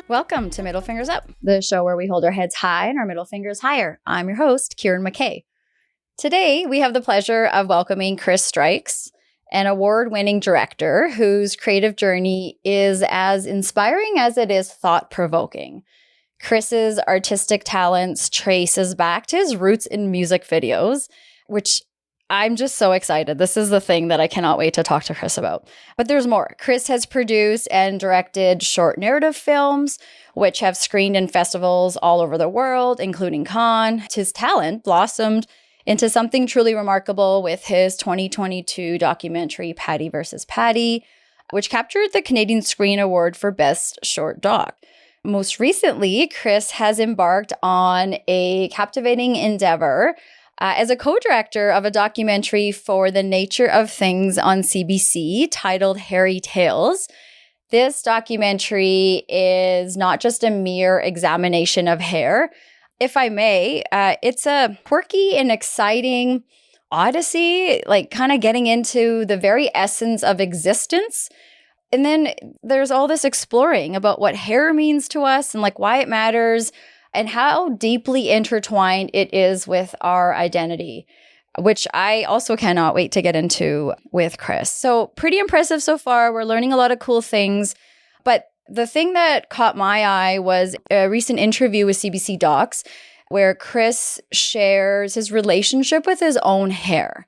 Welcome to Middle Fingers Up, the show where we hold our heads high and our middle fingers higher. I'm your host, Kieran McKay. Today, we have the pleasure of welcoming Chris Strikes, an award-winning director whose creative journey is as inspiring as it is thought-provoking. Chris's artistic talents traces back to his roots in music videos, which I'm just so excited. This is the thing that I cannot wait to talk to Chris about. But there's more. Chris has produced and directed short narrative films, which have screened in festivals all over the world, including Cannes. His talent blossomed into something truly remarkable with his 2022 documentary, Paddy vs. Paddy, which captured the Canadian Screen Award for Best Short Doc. Most recently, Chris has embarked on a captivating endeavor as a co-director of a documentary for the Nature of Things on CBC titled Hairstyles. This documentary is not just a mere examination of hair. If I may, it's a quirky and exciting odyssey, like kind of getting into the very essence of existence. And then there's all this exploring about what hair means to us and like why it matters, and how deeply intertwined it is with our identity, which I also cannot wait to get into with Chris. So pretty impressive so far. We're learning a lot of cool things. But the thing that caught my eye was a recent interview with CBC Docs, where Chris shares his relationship with his own hair.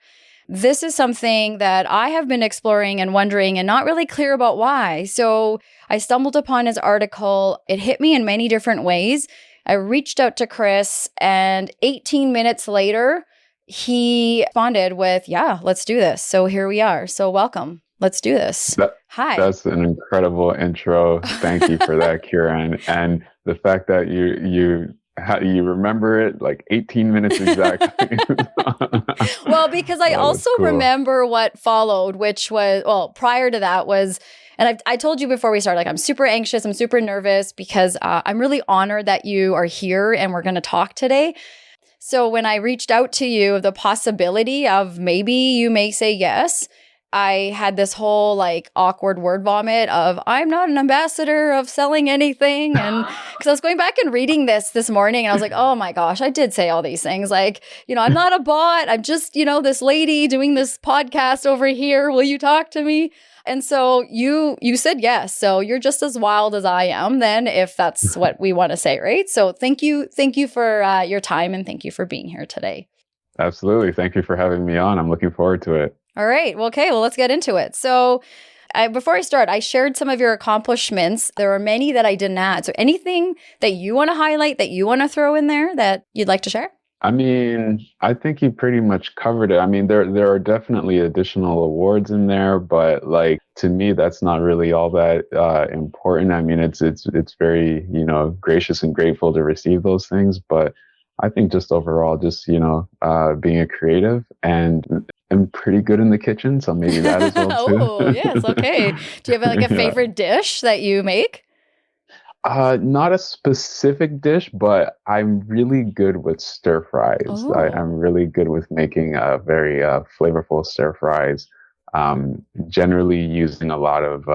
This is something that I have been exploring and wondering and not really clear about why. So I stumbled upon his article. It hit me in many different ways. I reached out to Chris, and 18 minutes later, he responded with, yeah, let's do this. So here we are. So welcome. Let's do this. Hi. That's an incredible intro. Thank you for that, Kieran. And the fact that you remember it like 18 minutes exactly. Well, because I also remember what followed, which was, well, prior to that was, and I told you before we started, like, I'm super anxious, I'm super nervous because I'm really honored that you are here and we're going to talk today. So when I reached out to you, the possibility of maybe you may say yes, I had this whole like awkward word vomit of I'm not an ambassador of selling anything. And because I was going back and reading this morning and I was like, oh my gosh, I did say all these things. Like, I'm not a bot. I'm just, this lady doing this podcast over here. Will you talk to me? And so you said yes. So you're just as wild as I am then, if that's what we want to say, right? So thank you for your time, and thank you for being here today. Absolutely. Thank you for having me on. I'm looking forward to it. All right. Well, okay. Well, let's get into it. So before I start, I shared some of your accomplishments. There are many that I didn't add. So anything that you want to highlight, that you want to throw in there that you'd like to share? I mean, I think you pretty much covered it. I mean, there are definitely additional awards in there, but like to me, that's not really all that important. I mean, it's very, gracious and grateful to receive those things, but I think just overall, just being a creative, and I'm pretty good in the kitchen, so maybe that as well too. Oh, yes, okay. Do you have like a favorite dish that you make? Not a specific dish, but I'm really good with stir fries. Oh. I'm really good with making very flavorful stir fries, generally using a lot of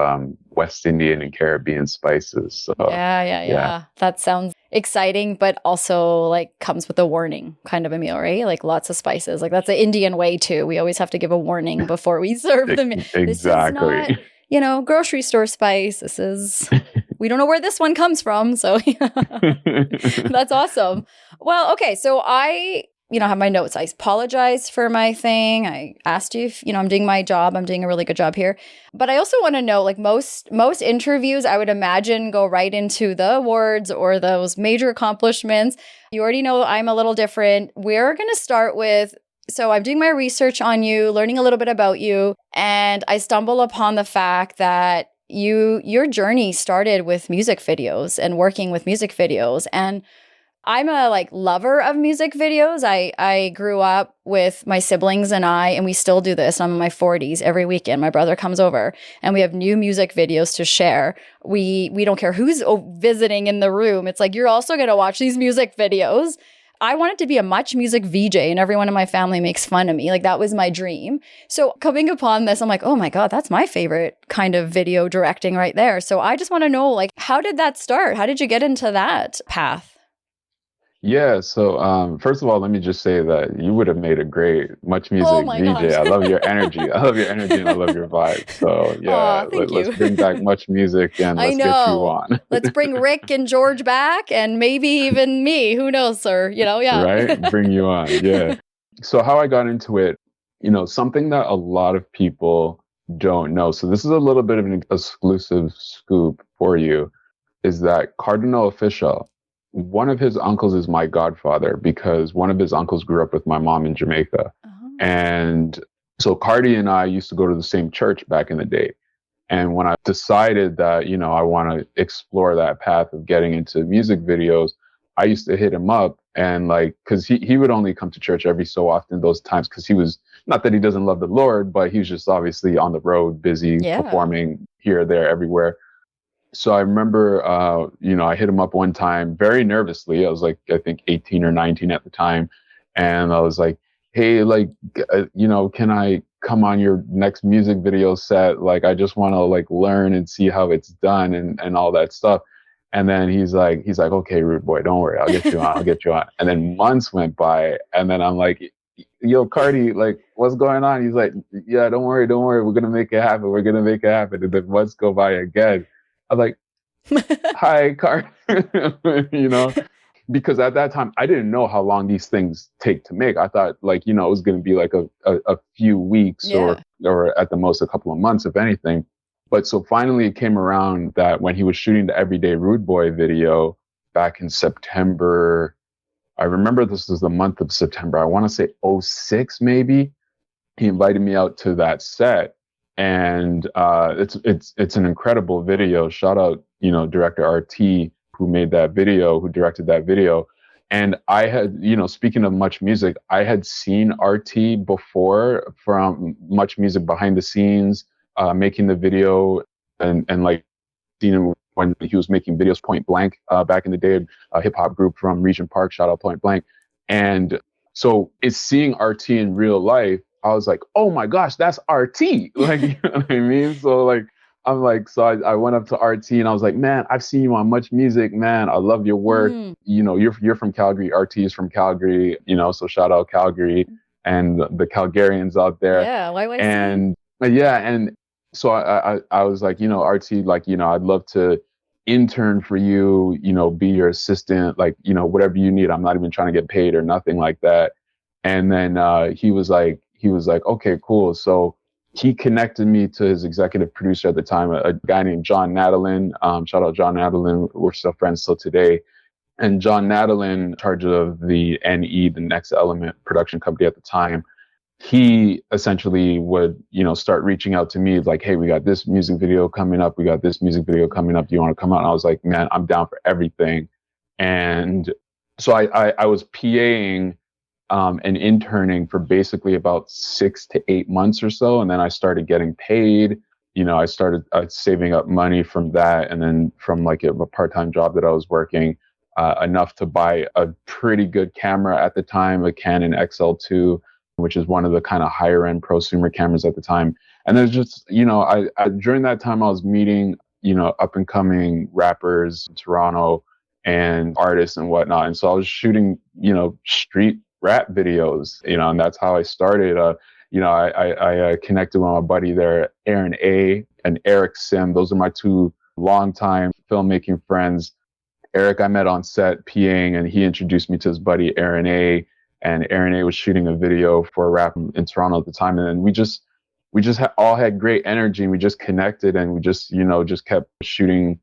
West Indian and Caribbean spices. So, yeah. That sounds exciting, but also like comes with a warning kind of a meal, right? Like lots of spices. Like that's the Indian way too. We always have to give a warning before we serve the meal. Exactly. This is not, grocery store spice. This is, we don't know where this one comes from. So that's awesome. Well, okay. So I, have my notes. I apologize for my thing. I asked you if, I'm doing my job. I'm doing a really good job here. But I also want to know, like most interviews, I would imagine go right into the awards or those major accomplishments. You already know I'm a little different. We're going to start with, so I'm doing my research on you, learning a little bit about you, and I stumble upon the fact that your journey started with music videos and working with music videos. And I'm a lover of music videos. I grew up with my siblings and we still do this. I'm in my 40s. Every weekend my brother comes over and we have new music videos to share. We don't care who's visiting in the room. It's like, you're also going to watch these music videos. I wanted to be a Much Music VJ, and everyone in my family makes fun of me. Like, that was my dream. So coming upon this, I'm like, oh my God, that's my favorite kind of video directing right there. So I just want to know, like, how did that start? How did you get into that path? Yeah, so first of all, let me just say that you would have made a great Much Oh Music my VJ. gosh. I love your energy. I love your energy and I love your vibe. So Aw, yeah, thank let's you. bring back Much Music and I let's get you know. on. Let's bring Rick and George back and maybe even me. Who knows, sir? Yeah. Right? Bring you on. Yeah. So how I got into it, something that a lot of people don't know. So this is a little bit of an exclusive scoop for you, is that Kardinal official, one of his uncles is my godfather because one of his uncles grew up with my mom in Jamaica. Oh. And so Cardi and I used to go to the same church back in the day. And when I decided that, I want to explore that path of getting into music videos, I used to hit him up and cause he would only come to church every so often those times. Cause he was, not that he doesn't love the Lord, but he was just obviously on the road, busy Yeah. performing here, there, everywhere. So I remember, I hit him up one time very nervously. I was I think 18 or 19 at the time. And I was like, hey, can I come on your next music video set? Like, I just want to learn and see how it's done and all that stuff. And then he's like, okay, rude boy, don't worry. I'll get you on. I'll get you on. And then months went by. And then I'm like, yo, Cardi, what's going on? He's like, yeah, don't worry. We're going to make it happen. We're going to make it happen. And then months go by again. I was like, hi, Cardi, because at that time I didn't know how long these things take to make. I thought it was going to be a few weeks Yeah. or at the most a couple of months, if anything. But so finally it came around that when he was shooting the Everyday Rude Boy video back in September, I remember this was the month of September. I want to say '06 maybe. He invited me out to that set. And it's an incredible video. Shout out, director RT who made that video, who directed that video. And I had, speaking of Much Music, I had seen RT before from Much Music behind the scenes, making the video and seen him when he was making videos Point Blank back in the day, a hip hop group from Regent Park, shout out Point Blank. And so it's seeing RT in real life. I was like, oh my gosh, that's RT. You know what I mean? So I went up to RT and I was like, man, I've seen you on Much Music, man. I love your work. Mm. You're from Calgary. RT is from Calgary, so shout out Calgary and the Calgarians out there. Yeah, YYC. And and so I was like, RT, I'd love to intern for you, be your assistant, whatever you need. I'm not even trying to get paid or nothing like that. And then he was like, okay, cool. So he connected me to his executive producer at the time, a guy named John Nadalin. Shout out John Nadalin. We're still friends till today. And John Nadalin, in charge of the NE, the Next Element production company at the time, he essentially would, start reaching out to me like, hey, we got this music video coming up. We got this music video coming up. Do you want to come out? And I was like, man, I'm down for everything. And so I was PAing and interning for basically about 6 to 8 months or so. And then I started getting paid. I started saving up money from that. And then from a part-time job that I was working, enough to buy a pretty good camera at the time, a Canon XL2, which is one of the kind of higher end prosumer cameras at the time. And there's just, I during that time I was meeting, up and coming rappers in Toronto and artists and whatnot. And so I was shooting, street rap videos, and that's how I started. I connected with my buddy there, Aaron A and Eric Sim. Those are my two longtime filmmaking friends. Eric I met on set PAing, and he introduced me to his buddy Aaron A. And Aaron A was shooting a video for a rap in Toronto at the time. And then we just all had great energy, and we just connected, and we just kept shooting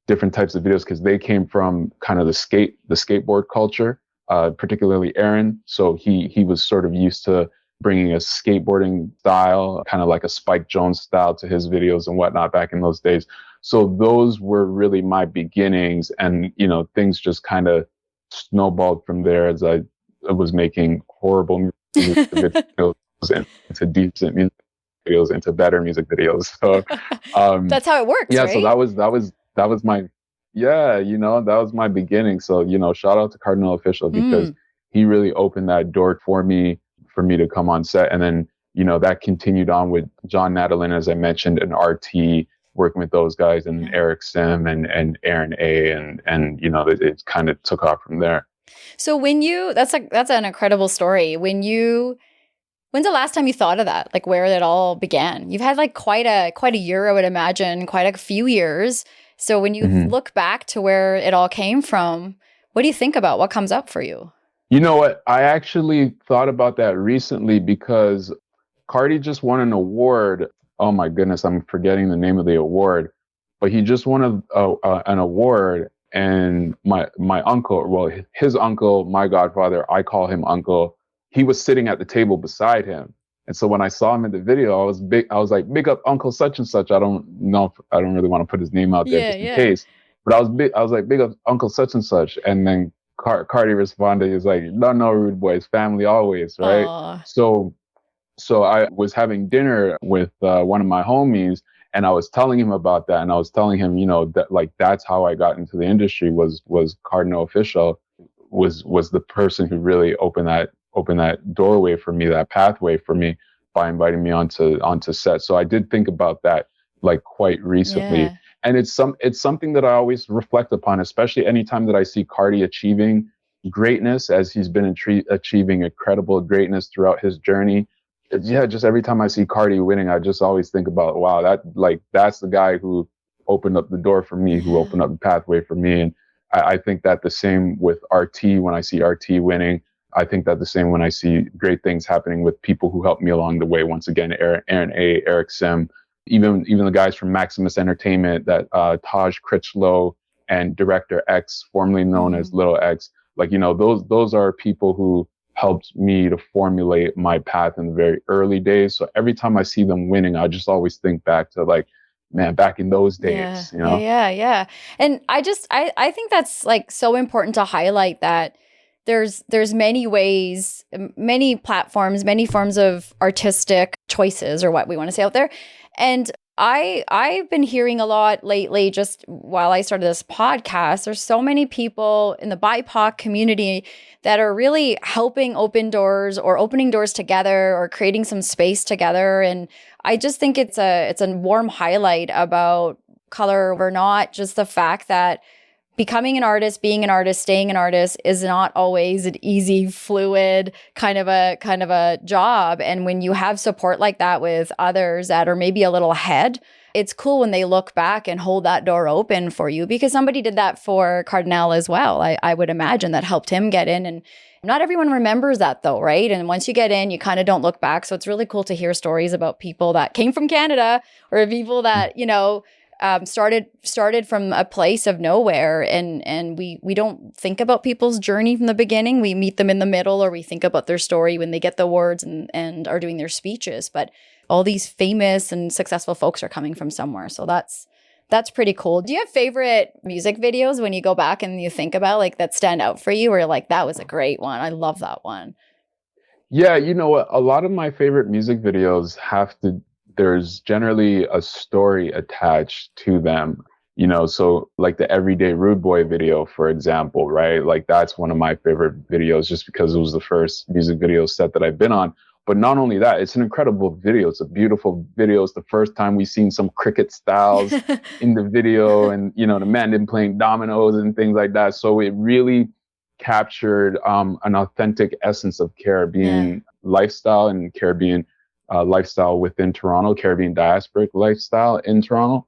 different types of videos because they came from kind of the skateboard culture, particularly Aaron. So he was sort of used to bringing a skateboarding style, kind of like a Spike Jonze style to his videos and whatnot back in those days. So those were really my beginnings, and things just kind of snowballed from there as I was making horrible music videos into decent music videos, into better music videos. So, That's how it works, yeah, so right? that was my, yeah, that was my beginning. So, shout out to Cardinal Official because Mm. he really opened that door for me to come on set. And then, that continued on with John Nadalin, as I mentioned, and RT, working with those guys, and Yeah. Eric Sim and Aaron A. And it kind of took off from there. So that's an incredible story. When's the last time you thought of that? Like where it all began? You've had like quite a year, I would imagine, quite a few years. So when you Mhm. look back to where it all came from, what do you think about? What comes up for you? You know what? I actually thought about that recently because Cardi just won an award. Oh my goodness, I'm forgetting the name of the award, but he just won an award. And my uncle, well, his uncle, my godfather, I call him uncle. He was sitting at the table beside him, and so when I saw him in the video, I was like, big up Uncle such and such. I don't know. I don't really want to put his name out there Yeah, just in yeah. case. But I was like, big up Uncle such and such. And then Cardi responded, he's like, no, rude boy, it's family always, right? Oh, So I was having dinner with one of my homies, and I was telling him about that, and I was telling him, that like that's how I got into the industry was Cardinal Official was the person who really opened that doorway for me, that pathway for me, by inviting me onto set. So I did think about that like quite recently, yeah. and it's something that I always reflect upon, especially anytime that I see Cardi achieving greatness, as he's been achieving incredible greatness throughout his journey. Yeah, just every time I see Cardi winning, I just always think about, wow, that's the guy who opened up the door for me, who Yeah. opened up the pathway for me. And I think that the same with RT. When I see RT winning, I think that the same when I see great things happening with people who helped me along the way. Once again, Aaron A, Eric Sim, even the guys from Maximus Entertainment, that Taj Critchlow and Director X, formerly known as Mhm. Little X. Like, those are people who helped me to formulate my path in the very early days. So every time I see them winning, I just always think back to, like, man, back in those Yeah, days. yeah. And I think that's like so important to highlight that there's many ways, many platforms, many forms of artistic choices or what we want to say out there. And I've been hearing a lot lately, just while I started this podcast, there's so many people in the BIPOC community that are really helping open doors or opening doors together or creating some space together. And I just think it's a warm highlight about color or not, just the fact that becoming an artist, being an artist, staying an artist is not always an easy, fluid kind of a job. And when you have support like that with others that are maybe a little ahead, it's cool when they look back and hold that door open for you, because somebody did that for Kardinal as well. I would imagine that helped him get in. And not everyone remembers that though, right? And once you get in, you kind of don't look back. So it's really cool to hear stories about people that came from Canada or people that, started from a place of nowhere, and we don't think about people's journey from the beginning. We meet them in the middle, or we think about their story when they get the awards and are doing their speeches. But all these famous and successful folks are coming from somewhere. So that's pretty cool. Do you have favorite music videos when you go back and you think about, like, that stand out for you, or like that was a great one? I love that one. Yeah, you know what? A lot of my favorite music videos there's generally a story attached to them. So like the Everyday Rude Boy video, for example, right? Like that's one of my favorite videos just because it was the first music video set that I've been on. But not only that, it's an incredible video. It's a beautiful video. It's the first time we've seen some cricket styles in the video, and, the man didn't playing dominoes and things like that. So it really captured an authentic essence of Yeah. Caribbean lifestyle and Caribbean lifestyle within Toronto, Caribbean diasporic lifestyle in Toronto.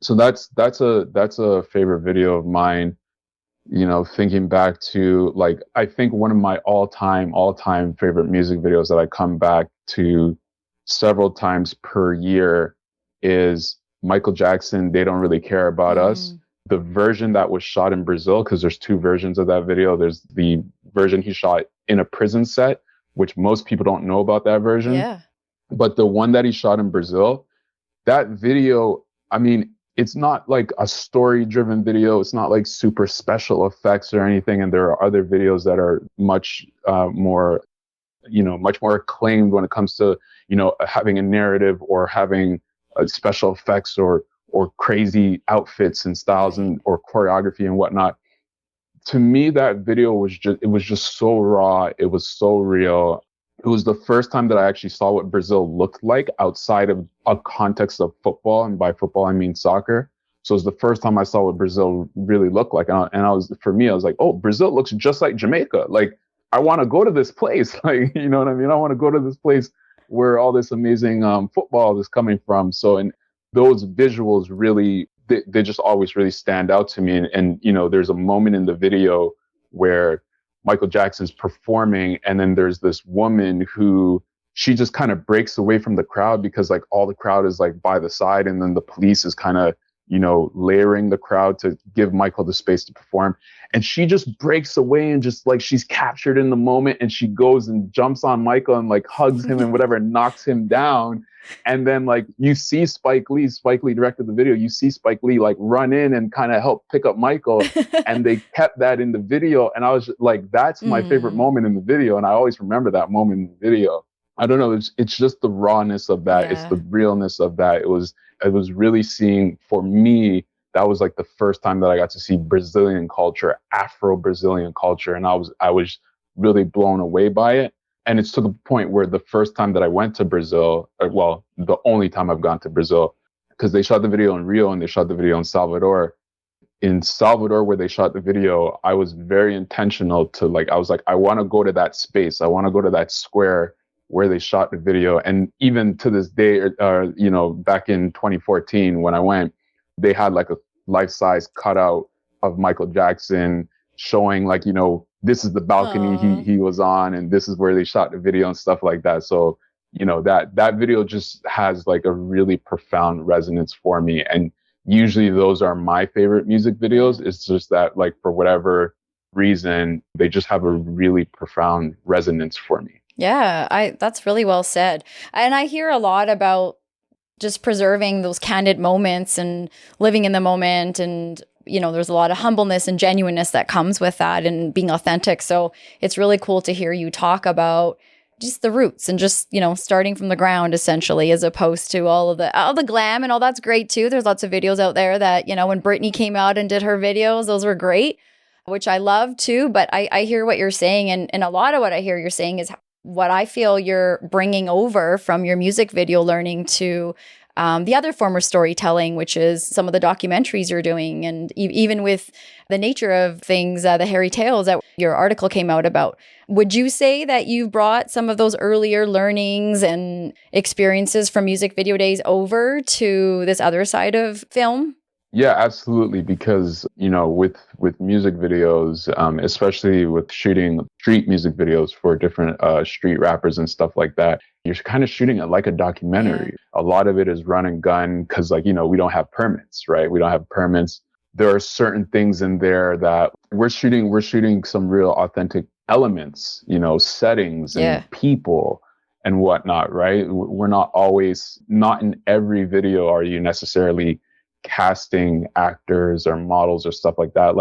So that's a favorite video of mine. Thinking back to, like, I think one of my all-time favorite music videos that I come back to several times per year is Michael Jackson, They Don't Really Care About Us. Mm, The version that was shot in Brazil, because there's two versions of that video. There's the version he shot in a prison set, which most people don't know about that version. yeah. But the one that he shot in Brazil, that video, I mean, it's not like a story driven video. It's not like super special effects or anything. And there are other videos that are much more, much more acclaimed when it comes to, having a narrative or having special effects or crazy outfits and styles and or choreography and whatnot. To me, that video was just so raw. It was so real. It was the first time that I actually saw what Brazil looked like outside of a context of football. And by football, I mean soccer. So it was the first time I saw what Brazil really looked like. For me, I was like, oh, Brazil looks just like Jamaica. Like, I want to go to this place. Like, you know what I mean? I want to go to this place where all this amazing football is coming from. So, and those visuals really, they just always really stand out to me. And, there's a moment in the video where Michael Jackson's performing, and then there's this woman who she just kind of breaks away from the crowd because like all the crowd is like by the side, and then the police is kind of, layering the crowd to give Michael the space to perform. And she just breaks away and just like she's captured in the moment, and she goes and jumps on Michael and like hugs him and whatever, and knocks him down. And then like you see Spike Lee directed the video. You see Spike Lee like run in and kind of help pick up Michael, and they kept that in the video. And I was like, that's my favorite moment in the video. And I always remember that moment in the video. I don't know. It's just the rawness of that. Yeah. It's the realness of that. It was really seeing, for me, that was like the first time that I got to see Brazilian culture, Afro-Brazilian culture. And I was really blown away by it. And it's to the point where the first time that I went to Brazil, the only time I've gone to Brazil, because they shot the video in Rio and they shot the video in Salvador. In Salvador, where they shot the video, I was very intentional to I was like, I want to go to that space. I want to go to that square where they shot the video. And even to this day, back in 2014, when I went, they had like a life-size cutout of Michael Jackson showing this is the balcony he was on, and this is where they shot the video and stuff like that. So, that video just has like a really profound resonance for me. And usually those are my favorite music videos. It's just that for whatever reason, they just have a really profound resonance for me. Yeah, that's really well said. And I hear a lot about just preserving those candid moments and living in the moment. And, there's a lot of humbleness and genuineness that comes with that and being authentic. So it's really cool to hear you talk about just the roots and just, starting from the ground essentially, as opposed to all the glam. And all that's great too. There's lots of videos out there that, when Britney came out and did her videos, those were great, which I love too. But I hear what you're saying. And a lot of what I hear you're saying is what I feel you're bringing over from your music video learning to the other form of storytelling, which is some of the documentaries you're doing. And even with the nature of things, the hairy tales that your article came out about, would you say that you've brought some of those earlier learnings and experiences from music video days over to this other side of film? Yeah, absolutely. Because, with music videos, especially with shooting street music videos for different street rappers and stuff like that, you're kind of shooting it like a documentary. Yeah. A lot of it is run and gun because we don't have permits, right? We don't have permits. There are certain things in there that we're shooting some real authentic elements, settings and people and whatnot, right? We're not in every video are you necessarily casting actors or models or stuff like that.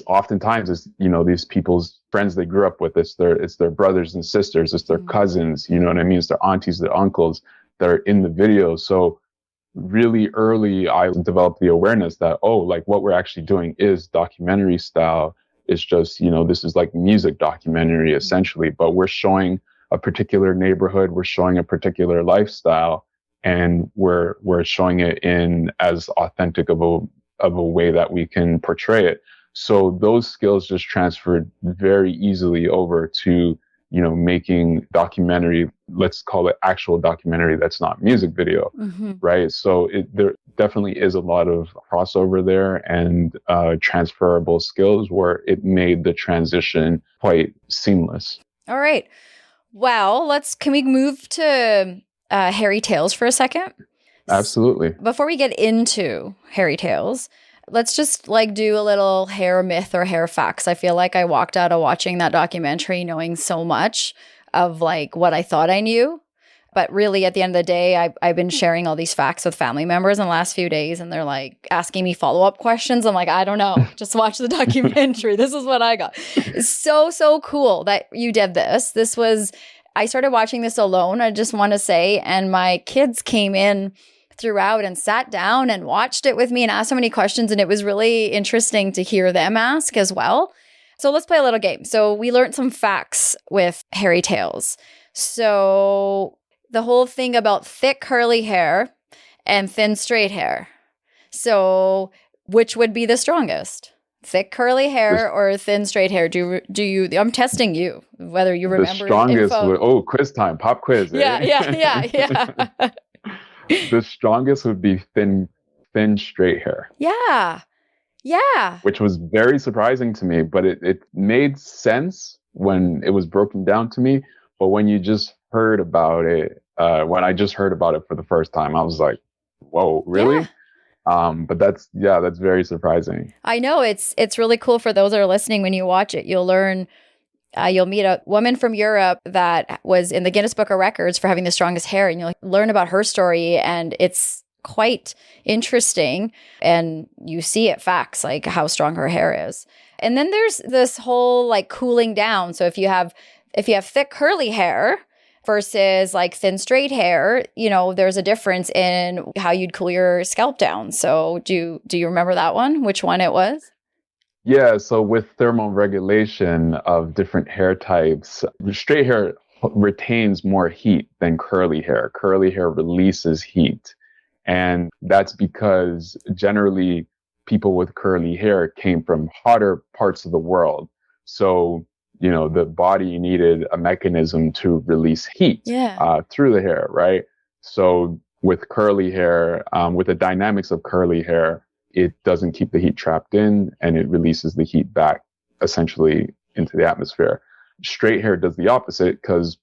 Oftentimes it's these people's friends they grew up with. It's their brothers and sisters, it's their cousins, you know what I mean? It's their aunties, their uncles that are in the video. So really early I developed the awareness that what we're actually doing is documentary style. It's just this is like music documentary essentially, but we're showing a particular neighborhood, we're showing a particular lifestyle, and we're showing it in as authentic of a way that we can portray it. So those skills just transferred very easily over to, making documentary, let's call it actual documentary that's not music video, right? So there definitely is a lot of crossover there and transferable skills where it made the transition quite seamless. All right. Well, can we move to hairy tales for a second? Absolutely. Before we get into hairy tales, let's just do a little hair myth or hair facts. I feel like I walked out of watching that documentary knowing so much of what I thought I knew. But really, at the end of the day, I've been sharing all these facts with family members in the last few days, and they're like asking me follow-up questions. I'm like, I don't know. Just watch the documentary. This is what I got. It's so cool that you did this. I started watching this alone, I just want to say, and my kids came in throughout and sat down and watched it with me and asked so many questions, and it was really interesting to hear them ask as well. So let's play a little game. So we learned some facts with hairy tails. So the whole thing about thick curly hair and thin straight hair. So which would be the strongest? Thick curly hair or thin straight hair? Do you I'm testing you whether you remember the strongest info. quiz time, pop quiz. Yeah. The strongest would be thin straight hair. Yeah. Which was very surprising to me, but it made sense when it was broken down to me. But when you just heard about it, when I just heard about it for the first time, I was like, whoa, really? Yeah. But that's very surprising. I know it's really cool for those that are listening. When you watch it, you'll learn, you'll meet a woman from Europe that was in the Guinness Book of Records for having the strongest hair, and you'll learn about her story, and it's quite interesting. And you see it facts like how strong her hair is. And then there's this whole like cooling down. So if you have thick curly hair versus like thin straight hair, there's a difference in how you'd cool your scalp down. So do you remember that one? Which one it was? Yeah, so with thermoregulation of different hair types, straight hair retains more heat than curly hair. Curly hair releases heat. And that's because generally people with curly hair came from hotter parts of the world. So, the body needed a mechanism to release heat through the hair, right? So with curly hair, with the dynamics of curly hair, it doesn't keep the heat trapped in and it releases the heat back essentially into the atmosphere. Straight hair does the opposite because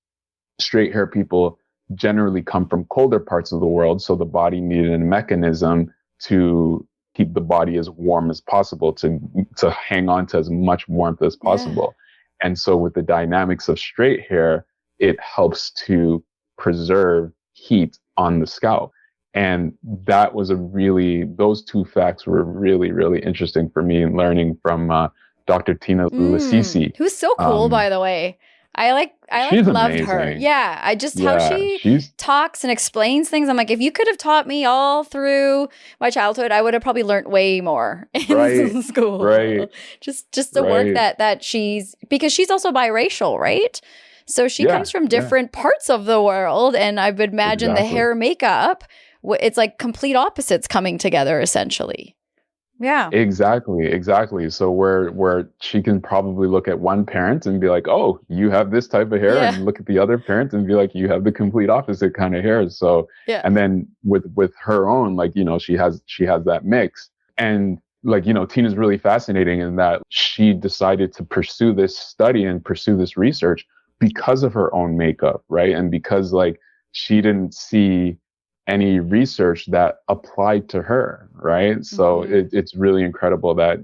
straight hair people generally come from colder parts of the world. So the body needed a mechanism to keep the body as warm as possible, to hang on to as much warmth as possible. And so with the dynamics of straight hair, it helps to preserve heat on the scalp. And that was those two facts were really, really interesting for me in learning from Dr. Tina Lasisi. Who's so cool, by the way. I loved amazing. her. Yeah. How she talks and explains things. I'm like, if you could have taught me all through my childhood, I would have probably learned way more in school. Right. Just the work that because she's also biracial, right? So she comes from different parts of the world. And I would imagine the hair makeup, it's like complete opposites coming together essentially. Yeah. Exactly. So where she can probably look at one parent and be like, oh, you have this type of hair, and look at the other parent and be like, you have the complete opposite kind of hair. So, and then with her own, like, she has that mix. And like, Tina's really fascinating in that she decided to pursue this study and pursue this research because of her own makeup, right? And because like she didn't see any research that applied to her, right? So it's really incredible that,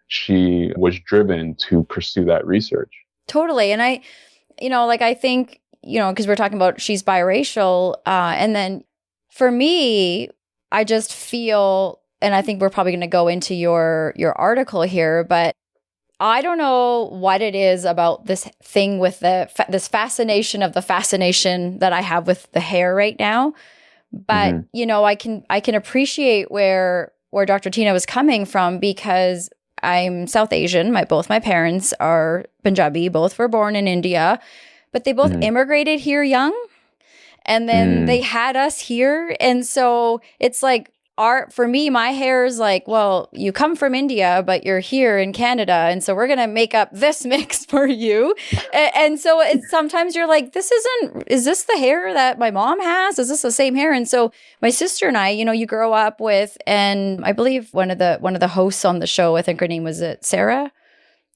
she was driven to pursue that research. Totally. And I think, because we're talking about she's biracial. And then for me, I just feel, and I think we're probably going to go into your article here, but I don't know what it is about this thing with this fascination of the fascination that I have with the hair right now. But, I can appreciate where Dr. Tina was coming from because I'm South Asian. Both my parents are Punjabi. Both were born in India, but they both immigrated here young. And then they had us here. And so it's like, for me, my hair is like, well, you come from India, but you're here in Canada. And so we're going to make up this mix for you. And so sometimes you're like, is this the hair that my mom has? Is this the same hair? And so my sister and I, you grow up with, and I believe one of the hosts on the show, I think her name was Sarah?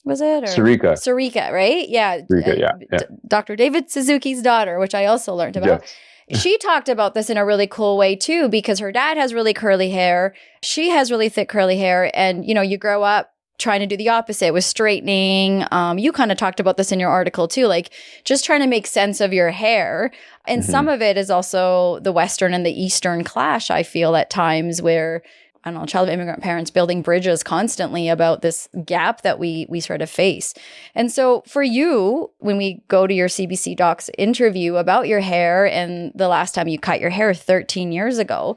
Was it? Or? Sarika, right? Yeah. Sarika, yeah. Dr. David Suzuki's daughter, which I also learned about. Yes. She talked about this in a really cool way too, because her dad has really curly hair. She has really thick curly hair. And, you grow up trying to do the opposite with straightening. You kind of talked about this in your article too, like just trying to make sense of your hair. And some of it is also the Western and the Eastern clash, I feel at times, where, I don't know, child of immigrant parents building bridges constantly about this gap that we sort of face. And so for you, when we go to your CBC Docs interview about your hair and the last time you cut your hair 13 years ago,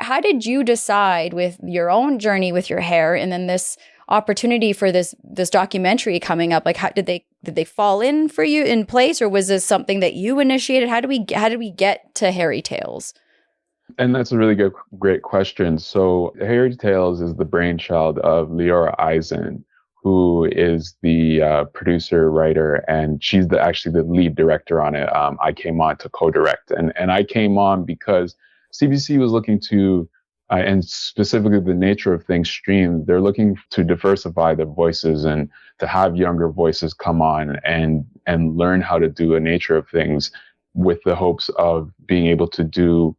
how did you decide with your own journey with your hair and then this opportunity for this documentary coming up? Like, how did they fall in for you in place, or was this something that you initiated? How did we get to Hairy Tales? And that's a really great question. So Hairy Tales is the brainchild of Leora Eisen, who is the producer, writer, and she's actually the lead director on it. I came on to co-direct, and I came on because CBC was looking to, and specifically the nature of things streamed, they're looking to diversify their voices and to have younger voices come on and learn how to do a nature of things, with the hopes of being able to do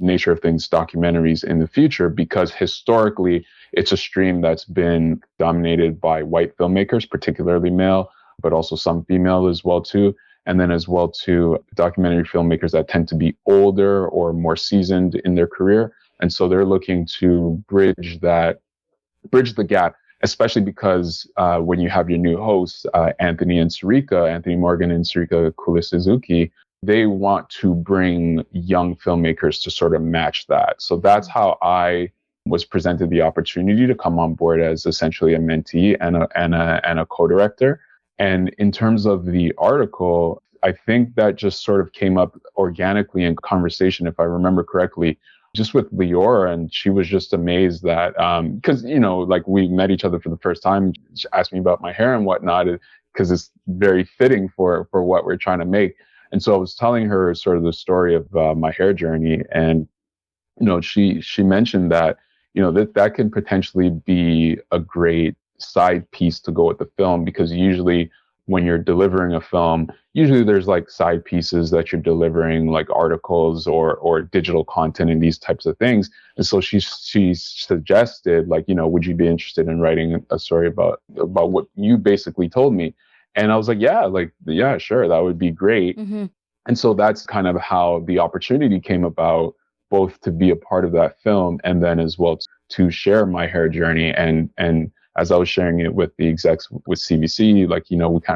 nature of things documentaries in the future, because historically it's a stream that's been dominated by white filmmakers, particularly male, but also some female as well too. And then as well too, documentary filmmakers that tend to be older or more seasoned in their career. And so they're looking to bridge the gap, especially because when you have your new hosts, Anthony Morgan and Sarika Kulisuzuki, they want to bring young filmmakers to sort of match that. So that's how I was presented the opportunity to come on board as essentially a mentee and a co-director. And in terms of the article, I think that just sort of came up organically in conversation, if I remember correctly, just with Leora. And she was just amazed that, because, like we met each other for the first time, she asked me about my hair and whatnot, because it's very fitting for what we're trying to make. And so I was telling her sort of the story of my hair journey, and she mentioned that that can potentially be a great side piece to go with the film, because usually when you're delivering a film, usually there's like side pieces that you're delivering, like articles or digital content and these types of things. And so she suggested, like, would you be interested in writing a story about what you basically told me? And I was like, yeah, sure, that would be great. Mm-hmm. And so that's kind of how the opportunity came about, both to be a part of that film and then as well to share my hair journey. And as I was sharing it with the execs with CBC, like,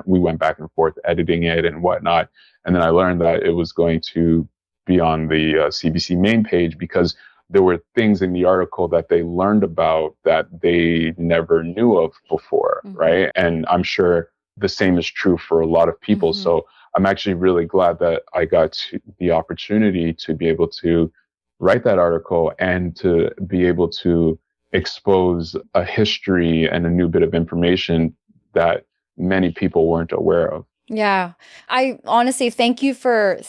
we went back and forth editing it and whatnot. And then I learned that it was going to be on the CBC main page, because there were things in the article that they learned about that they never knew of before, mm-hmm. right? And I'm sure the same is true for a lot of people. Mm-hmm. So I'm actually really glad that I got the opportunity to be able to write that article and to be able to expose a history and a new bit of information that many people weren't aware of. Yeah. I honestly thank you for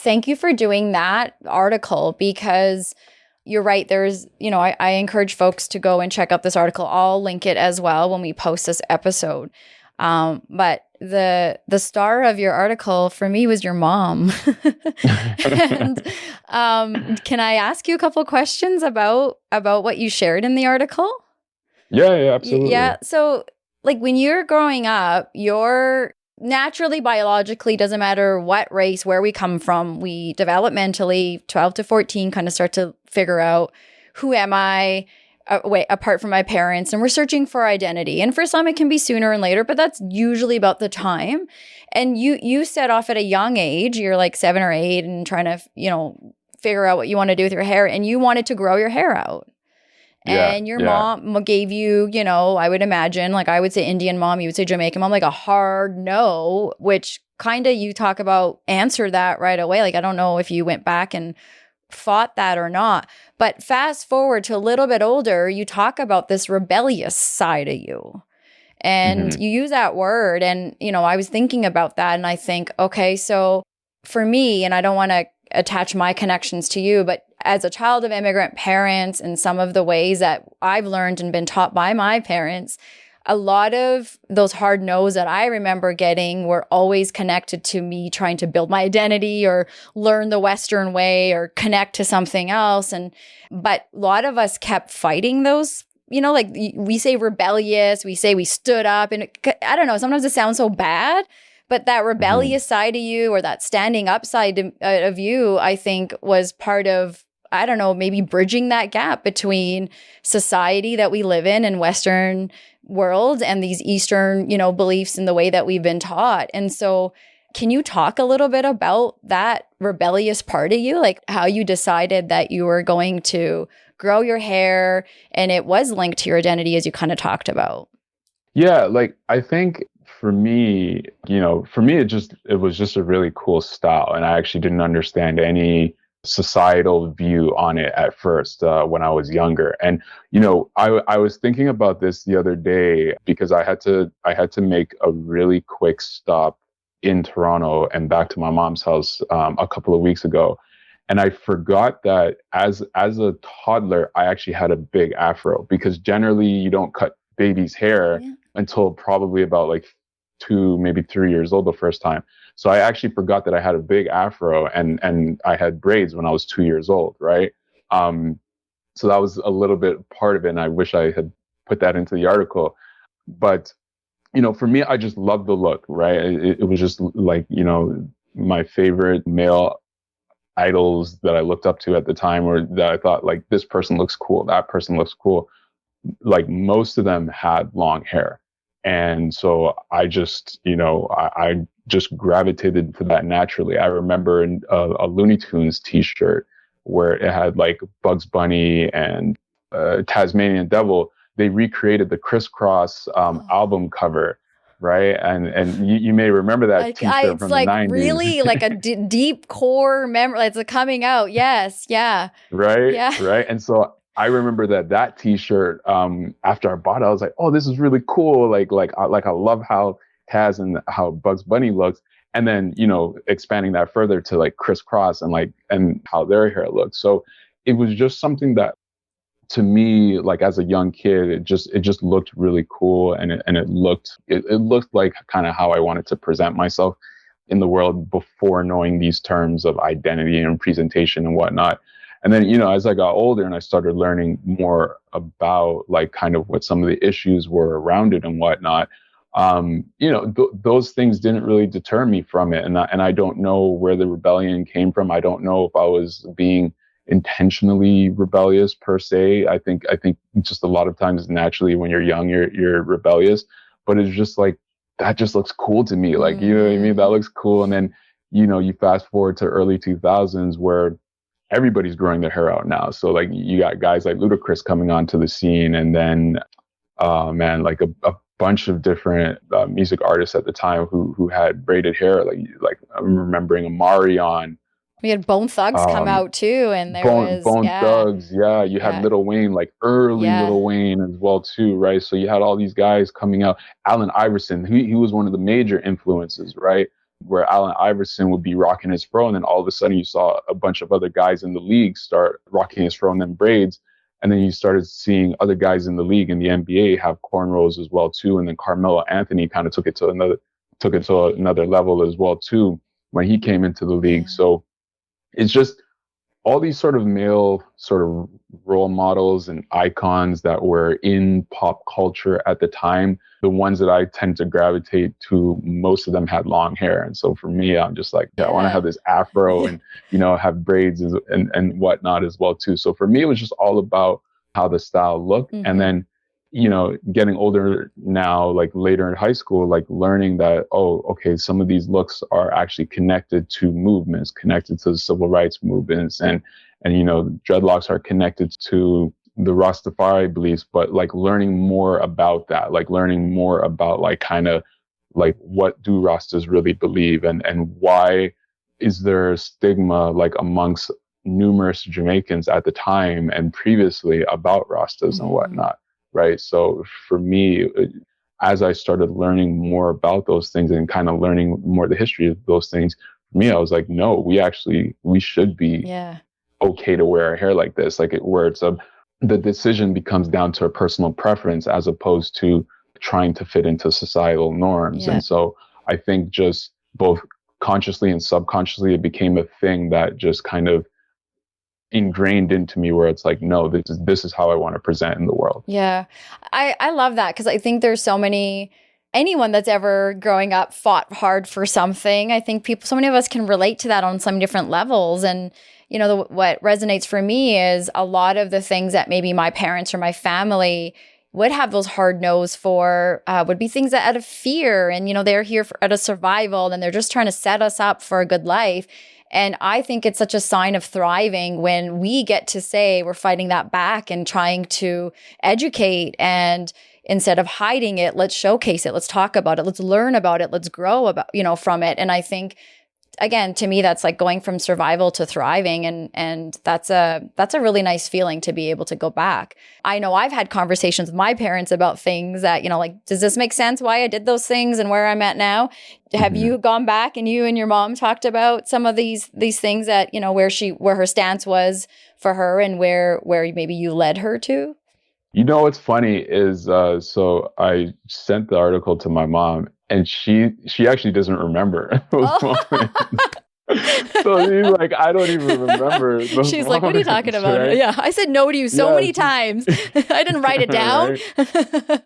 doing that article, because you're right. There's, I encourage folks to go and check out this article. I'll link it as well when we post this episode. But the star of your article for me was your mom. And can I ask you a couple questions about what you shared in the article? Yeah, absolutely. Yeah. So like when you're growing up, you're naturally, biologically, doesn't matter what race, where we come from, we developmentally, 12 to 14, kind of start to figure out, who am I? Apart from my parents, and we're searching for identity. And for some, it can be sooner and later, but that's usually about the time. And you set off at a young age, you're like 7 or 8 and trying to, figure out what you want to do with your hair, and you wanted to grow your hair out. And your mom gave you, I would imagine, like I would say Indian mom, you would say Jamaican mom, like a hard no, which kind of you talk about answer that right away. Like, I don't know if you went back and fought that or not. But fast forward to a little bit older, you talk about this rebellious side of you. And you use that word. And, I was thinking about that, and I think, okay, so for me, and I don't want to attach my connections to you, but as a child of immigrant parents and some of the ways that I've learned and been taught by my parents, a lot of those hard no's that I remember getting were always connected to me trying to build my identity or learn the Western way or connect to something else. But a lot of us kept fighting those like we say rebellious, we say we stood up, and I don't know, sometimes it sounds so bad, but that rebellious side of you, or that standing up side of you, I think was part of, I don't know, maybe bridging that gap between society that we live in and Western world and these Eastern, beliefs in the way that we've been taught. And so can you talk a little bit about that rebellious part of you, like how you decided that you were going to grow your hair and it was linked to your identity, as you kind of talked about? Yeah, like I think for me, it was just a really cool style. And I actually didn't understand any societal view on it at first when I was younger. And, I was thinking about this the other day because I had to make a really quick stop in Toronto and back to my mom's house a couple of weeks ago. And I forgot that as a toddler, I actually had a big afro, because generally you don't cut baby's hair until probably about like 2, maybe 3 years old the first time. So I actually forgot that I had a big afro and I had braids when I was 2 years old, right? So that was a little bit part of it, and I wish I had put that into the article. But for me, I just loved the look, right? It was just like, my favorite male idols that I looked up to at the time, or that I thought like, this person looks cool, that person looks cool. Like most of them had long hair. And so I just, I just gravitated to that naturally. I remember in a Looney Tunes t-shirt where it had like Bugs Bunny and Tasmanian Devil. They recreated the Crisscross album cover, right? And you may remember that t-shirt from the 90s. It's like really like a deep core memory. It's coming out. Yes. Yeah. Right. Yeah. Right. And so I remember that t-shirt, after I bought it, I was like, oh, this is really cool. I love how Taz and how Bugs Bunny looks. And then, expanding that further to like Crisscross and how their hair looks. So it was just something that, to me, like as a young kid, it just looked really cool, and it looked like kind of how I wanted to present myself in the world before knowing these terms of identity and presentation and whatnot. And then, as I got older and I started learning more about like kind of what some of the issues were around it and whatnot, those things didn't really deter me from it. And I don't know where the rebellion came from. I don't know if I was being intentionally rebellious per se. I think just a lot of times naturally when you're young, you're rebellious, but it's just like, that just looks cool to me. Like, you know what I mean? That looks cool. And then, you fast forward to early 2000s where everybody's growing their hair out now. So like you got guys like Ludacris coming onto the scene, and then, like a bunch of different music artists at the time who had braided hair. Like I'm remembering Omarion. We had Bone Thugs come out too, and there was Bone Thugs. Yeah, you had Lil Wayne, like early Lil Wayne as well too, right? So you had all these guys coming out. Allen Iverson, he was one of the major influences, right? Where Allen Iverson would be rocking his fro, and then all of a sudden you saw a bunch of other guys in the league start rocking his fro and then braids, and then you started seeing other guys in the league in the NBA have cornrows as well too, and then Carmelo Anthony kind of took it to another level as well too when he came into the league. So it's just all these sort of male sort of role models and icons that were in pop culture at the time. The ones that I tend to gravitate to, most of them had long hair. And so for me, I'm just like, I want to have this afro and, have braids and whatnot as well too. So for me, it was just all about how the style looked. And then, getting older now, like later in high school, like learning that, oh, okay, some of these looks are actually connected to movements, connected to the civil rights movements, and dreadlocks are connected to the Rastafari beliefs, but like learning more about that, like learning more about like kind of like what do Rastas really believe, and why is there a stigma like amongst numerous Jamaicans at the time and previously about Rastas and whatnot. Right. So for me, as I started learning more about those things and kind of learning more the history of those things, for me, I was like, no, we should be okay to wear our hair like this, like where the decision becomes down to a personal preference as opposed to trying to fit into societal norms. And so I think just both consciously and subconsciously, it became a thing that just kind of ingrained into me where it's like, no, this is how I want to present in the world. Yeah. I love that because I think there's anyone that's ever growing up fought hard for something. I think so many of us can relate to that on some different levels. And, what resonates for me is a lot of the things that maybe my parents or my family would have those hard no's for would be things that out of fear. And, they're here out of survival and they're just trying to set us up for a good life. And I think it's such a sign of thriving when we get to say we're fighting that back and trying to educate, and instead of hiding it, let's showcase it. Let's talk about it. Let's learn about it. Let's grow from it. And I think, again, to me, that's like going from survival to thriving. And that's a really nice feeling to be able to go back. I know I've had conversations with my parents about things that, like, does this make sense why I did those things and where I'm at now? Have you gone back and you and your mom talked about some of these things that, where her stance was for her and where maybe you led her to? What's funny is, so I sent the article to my mom, and she actually doesn't remember those moments. So she's like, I don't even remember those moments. She's like, what are you talking about? Right? Yeah, I said no to you so many times. I didn't write it down.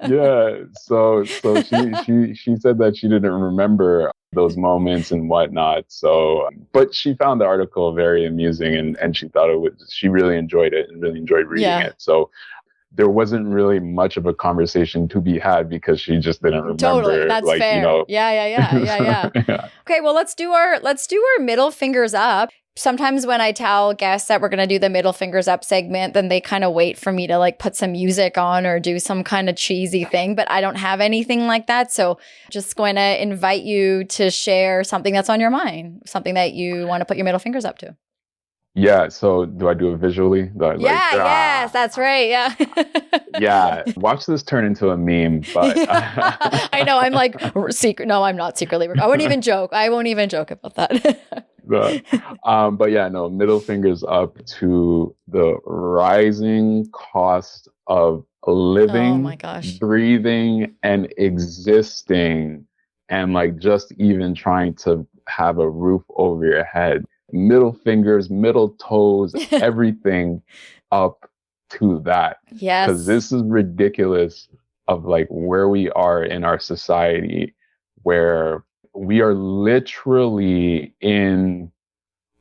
Yeah. So she said that she didn't remember those moments and whatnot. So, but she found the article very amusing, and she thought she really enjoyed it and really enjoyed reading it. So there wasn't really much of a conversation to be had because she just didn't remember. Totally, that's fair. Yeah. Okay, well, let's do our middle fingers up. Sometimes when I tell guests that we're going to do the middle fingers up segment, then they kind of wait for me to like put some music on or do some kind of cheesy thing, but I don't have anything like that. So just going to invite you to share something that's on your mind, something that you want to put your middle fingers up to. Yeah. So do I do it visually? Yes, that's right. Yeah. Yeah. Watch this turn into a meme, but I know. I'm like secret. No, I'm not secretly. I won't even joke. About that. But yeah, no, middle fingers up to the rising cost of living, oh my gosh, breathing, and existing, and like just even trying to have a roof over your head. Middle fingers, middle toes, everything up to that. Yes. Because this is ridiculous of like where we are in our society, where we are literally in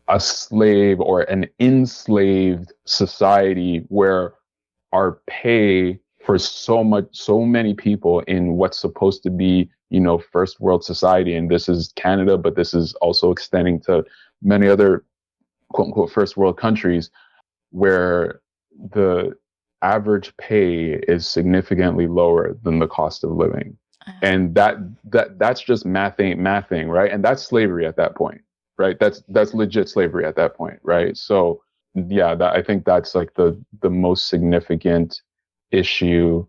a slave or an enslaved society where our pay for so many people in what's supposed to be, first world society, and this is Canada, but this is also extending to many other quote unquote first world countries, where the average pay is significantly lower than the cost of living. And that's just mathing, right? And that's slavery at that point, right? That's legit slavery at that point, right? So yeah, I think that's like the most significant issue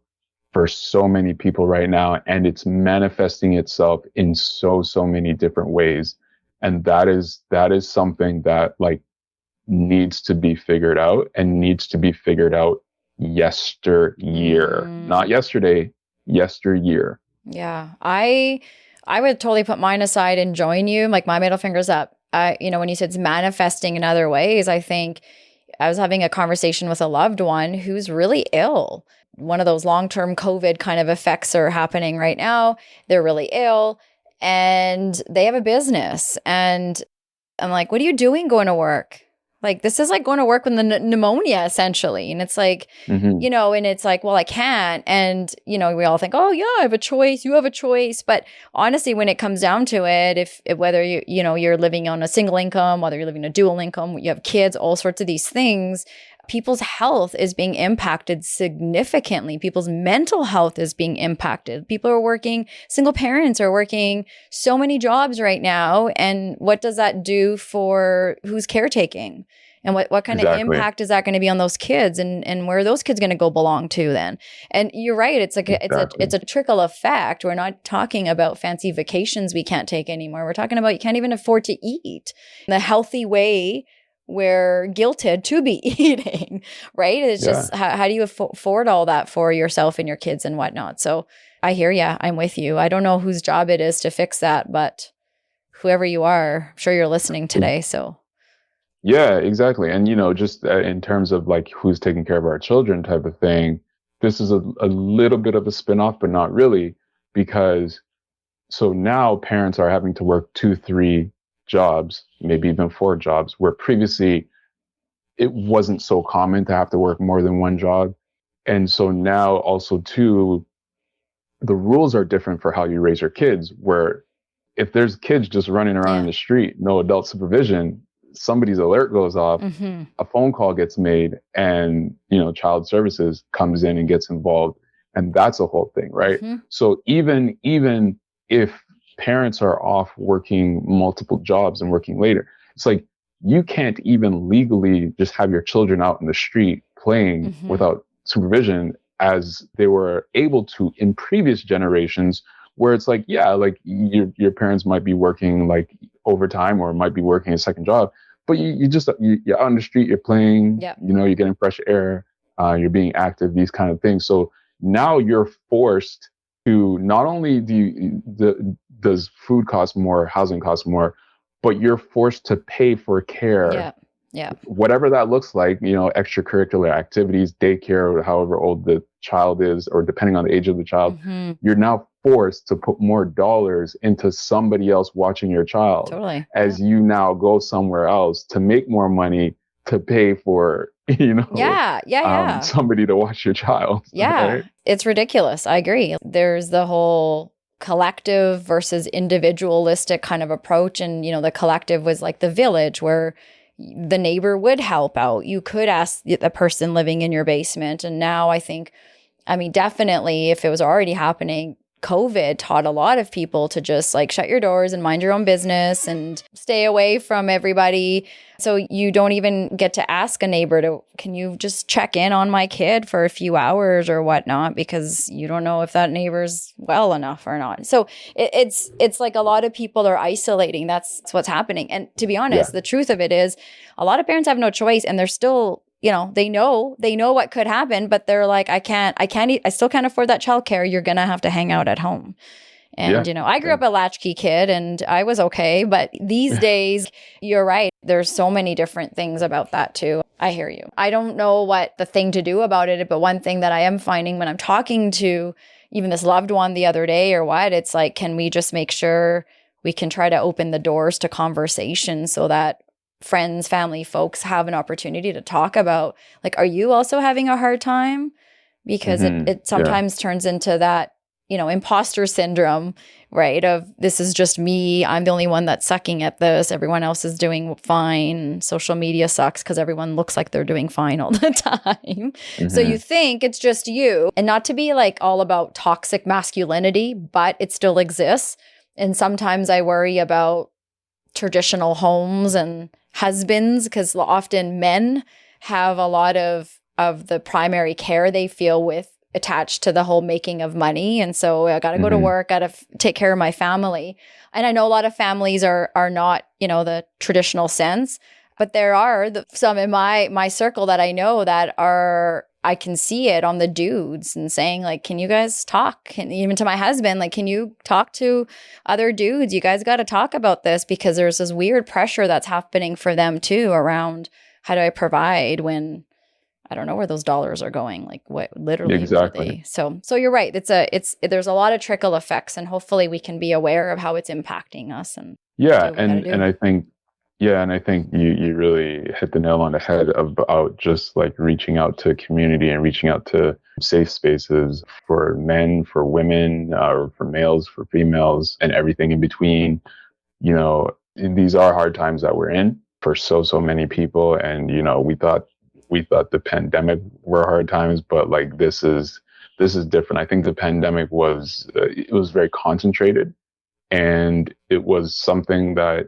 for so many people right now, and it's manifesting itself in so many different ways. And that is something that like needs to be figured out, and needs to be figured out yesteryear, not yesterday, yesteryear. Yeah, I would totally put mine aside and join you. Like my middle fingers up. When you said it's manifesting in other ways, I think I was having a conversation with a loved one who's really ill. One of those long-term COVID kind of effects are happening right now. They're really ill and they have a business. And I'm like, what are you doing going to work? Like, this is like going to work with the pneumonia, essentially. And it's like, and it's like, well, I can't. And, we all think, oh, yeah, I have a choice. You have a choice. But honestly, when it comes down to it, if whether you're living on a single income, whether you're living a dual income, you have kids, all sorts of these things, people's health is being impacted significantly. People's mental health is being impacted. People are working, single parents are working so many jobs right now. And what does that do for who's caretaking? And what kind of impact is that going to be on those kids, and where are those kids going to go belong to then? And you're right. It's like it's a trickle effect. We're not talking about fancy vacations we can't take anymore. We're talking about you can't even afford to eat the healthy way we're guilted to be eating, right? It's just how do you afford all that for yourself and your kids and whatnot? So I hear ya. I'm with you. I don't know whose job it is to fix that, but whoever you are, I'm sure you're listening today. So Yeah, exactly. And, just in terms of like who's taking care of our children type of thing, this is a little bit of a spin-off, but not really, because so now parents are having to work two, three jobs, maybe even four jobs, where previously it wasn't so common to have to work more than one job. And so now also too, the rules are different for how you raise your kids, where if there's kids just running around in Yeah. the street, no adult supervision, somebody's alert goes off, Mm-hmm. a phone call gets made, and child services comes in and gets involved, and that's a whole thing, right? Mm-hmm. So even if parents are off working multiple jobs and working later, it's like you can't even legally just have your children out in the street playing Mm-hmm. without supervision as they were able to in previous generations, where it's like, yeah, like your parents might be working like overtime or might be working a second job, but you're out on the street, you're playing, Yeah. you're getting fresh air, you're being active, these kind of things. So now you're forced to not only does food cost more, housing cost more, but you're forced to pay for care, Yeah. Yeah. whatever that looks like, extracurricular activities, daycare, or however old the child is, or depending on the age of the child, Mm-hmm. you're now forced to put more dollars into somebody else watching your child Totally. as you now go somewhere else to make more money to pay for, Yeah. Yeah. somebody to watch your child. Yeah. Right? It's ridiculous. I agree. There's the whole collective versus individualistic kind of approach. And, the collective was like the village where the neighbor would help out. You could ask the person living in your basement. And now definitely if it was already happening, COVID taught a lot of people to just like shut your doors and mind your own business and stay away from everybody. So you don't even get to ask a neighbor can you just check in on my kid for a few hours or whatnot, because you don't know if that neighbor's well enough or not. So it's like a lot of people are isolating. That's what's happening. And to be honest, the truth of it is a lot of parents have no choice, and they're still, they know what could happen, but they're like, I still can't afford that childcare. You're going to have to hang out at home. And, I grew up a latchkey kid and I was okay. But these days, you're right. There's so many different things about that too. I hear you. I don't know what the thing to do about it. But one thing that I am finding when I'm talking to even this loved one the other day or what, it's like, can we just make sure we can try to open the doors to conversation so that friends, family, folks have an opportunity to talk about, like, are you also having a hard time? Because it sometimes turns into that, imposter syndrome, right? Of this is just me. I'm the only one that's sucking at this. Everyone else is doing fine. Social media sucks because everyone looks like they're doing fine all the time. So you think it's just you, and not to be like all about toxic masculinity, but it still exists. And sometimes I worry about traditional homes and husbands, because often men have a lot of the primary care they feel with attached to the whole making of money. And so I got to go to work, got to take care of my family. And I know a lot of families are not, the traditional sense, but there are some in my circle that I know that are, I can see it on the dudes and saying like, can you guys talk? And even to my husband, like, can you talk to other dudes? You guys got to talk about this, because there's this weird pressure that's happening for them too around how do I provide when I don't know where those dollars are going. Like what literally Exactly. were they? So you're right. There's a lot of trickle effects, and hopefully we can be aware of how it's impacting us and do what we gotta do. And I think you really hit the nail on the head about just like reaching out to community and reaching out to safe spaces for men, for women, or for males, for females, and everything in between. These are hard times that we're in for so many people, and we thought the pandemic were hard times, but like this is different. I think the pandemic was it was very concentrated, and it was something that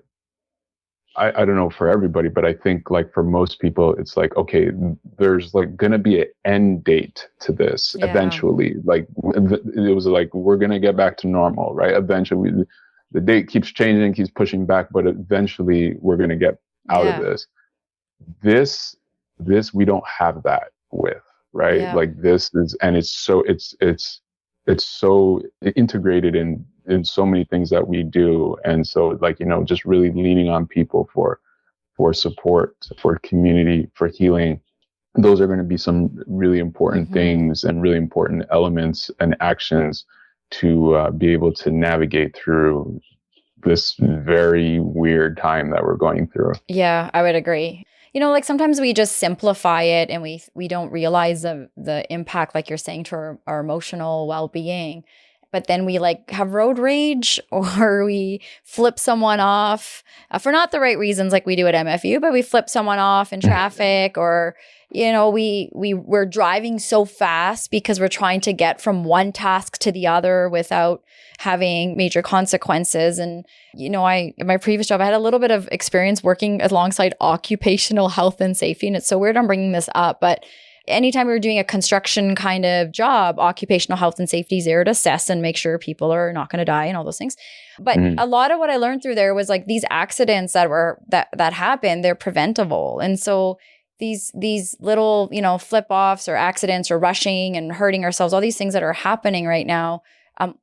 I don't know for everybody, but I think like for most people, it's like, okay, there's like going to be an end date to this eventually. Like it was like, we're going to get back to normal, right? Eventually, the date keeps changing, keeps pushing back, but eventually we're going to get out of this. This we don't have that with, right? Yeah. Like this is, and it's so integrated in so many things that we do. And so like, just really leaning on people for for support, for community, for healing. Those are going to be some really important things and really important elements and actions to be able to navigate through this very weird time that we're going through. Yeah, I would agree. Like sometimes we just simplify it and we don't realize the impact, like you're saying, to our emotional well-being. But then we like have road rage or we flip someone off for not the right reasons like we do at MFU, but we flip someone off in traffic or, we're driving so fast because we're trying to get from one task to the other without having major consequences. And, in my previous job, I had a little bit of experience working alongside occupational health and safety. And it's so weird I'm bringing this up, but anytime we were doing a construction kind of job, occupational health and safety is there to assess and make sure people are not going to die and all those things. But a lot of what I learned through there was like these accidents that happen, they're preventable. And so these little, flip offs or accidents or rushing and hurting ourselves, all these things that are happening right now,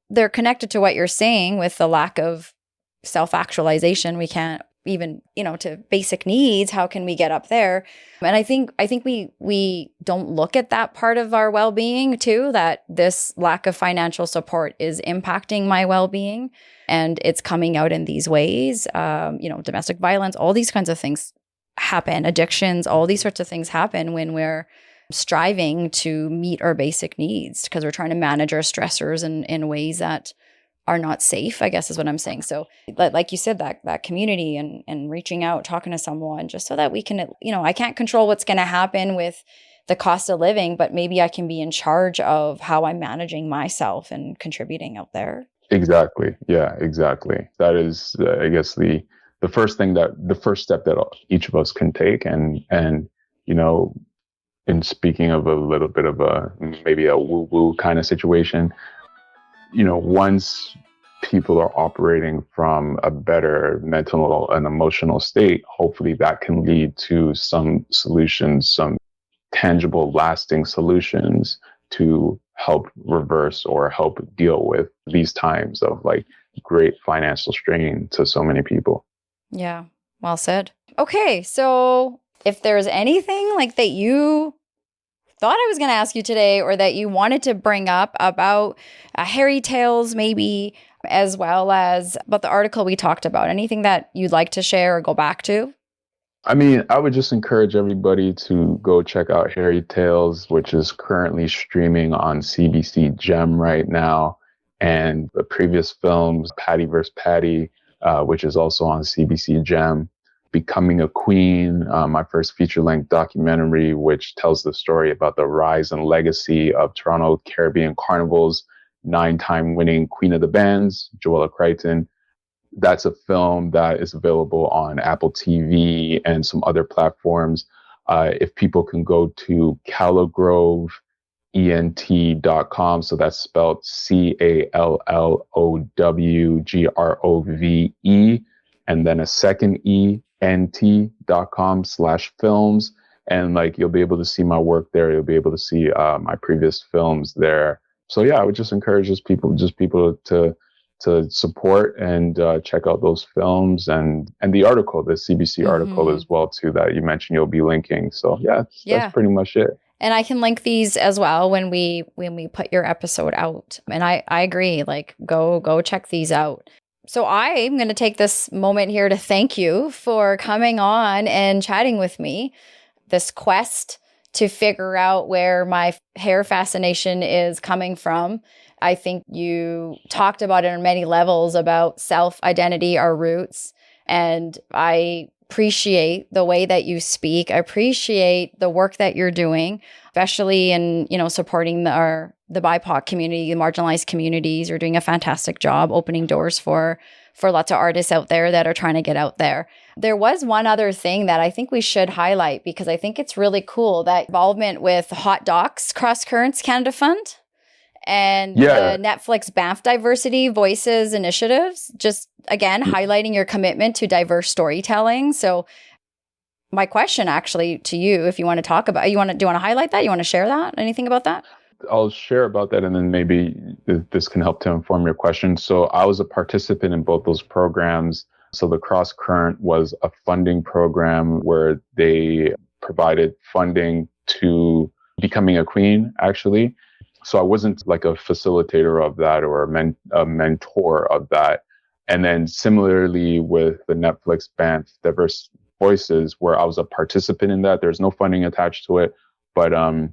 they're connected to what you're saying with the lack of self-actualization. We can't even, to basic needs. How can we get up there? And I think we don't look at that part of our well-being too, that this lack of financial support is impacting my well-being and it's coming out in these ways. Domestic violence, all these kinds of things happen, addictions, all these sorts of things happen when we're striving to meet our basic needs because we're trying to manage our stressors in ways that are not safe, I guess is what I'm saying. So like you said, that community and reaching out, talking to someone just so that we can, I can't control what's going to happen with the cost of living, but maybe I can be in charge of how I'm managing myself and contributing out there. Exactly. Yeah, exactly. That is, I guess, the first step that each of us can take. And in speaking of a little bit of maybe a woo-woo kind of situation, once people are operating from a better mental and emotional state, hopefully that can lead to some solutions, some tangible, lasting solutions to help reverse or help deal with these times of like great financial strain to so many people. Yeah, well said. Okay, so if there's anything like that you thought I was going to ask you today or that you wanted to bring up about Hairy Tales maybe, as well as about the article we talked about, anything that you'd like to share or go back to? I mean, I would just encourage everybody to go check out Hairy Tales, which is currently streaming on CBC Gem right now. And the previous films, Patty vs. Patty, which is also on CBC Gem. Becoming a Queen, my first feature-length documentary, which tells the story about the rise and legacy of Toronto Caribbean Carnival's 9-time winning Queen of the Bands, Joella Crichton. That's a film that is available on Apple TV and some other platforms. If people can go to callowgrove.com, so that's spelled CALLOWGROVE, and then a second E, nt.com/films. And like, you'll be able to see my work there. You'll be able to see my previous films there. So yeah, I would just encourage people to support and check out those films and the article, the CBC article as well too, that you mentioned you'll be linking. So that's pretty much it. And I can link these as well when we put your episode out. And I agree, like go check these out. So I'm going to take this moment here to thank you for coming on and chatting with me. This quest to figure out where my hair fascination is coming from. I think you talked about it on many levels about self-identity, our roots. And I appreciate the way that you speak. I appreciate the work that you're doing, especially in, supporting the BIPOC community, the marginalized communities. You're doing a fantastic job opening doors for lots of artists out there that are trying to get out there. There was one other thing that I think we should highlight because I think it's really cool, that involvement with Hot Docs Crosscurrents Canada Fund and the Netflix Banff Diversity Voices initiatives, just again, highlighting your commitment to diverse storytelling. So my question actually to you, if you want to talk about, do you want to highlight that? You want to share that? Anything about that? I'll share about that, and then maybe this can help to inform your question. So I was a participant in both those programs. So the Crosscurrent was a funding program where they provided funding to becoming a queen, actually. So I wasn't like a facilitator of that or a mentor of that. And then similarly with the Netflix Banff Diverse Voices, where I was a participant in that. There's no funding attached to it, but I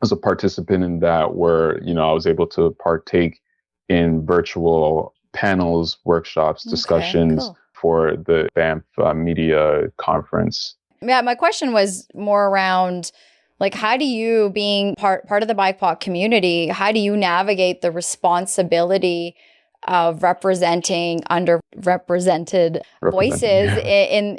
was a participant in that where, I was able to partake in virtual panels, workshops, discussions cool. for the Banff Media Conference. Yeah, my question was more around, like, how do you, being part of the BIPOC community, how do you navigate the responsibility of representing underrepresented voices in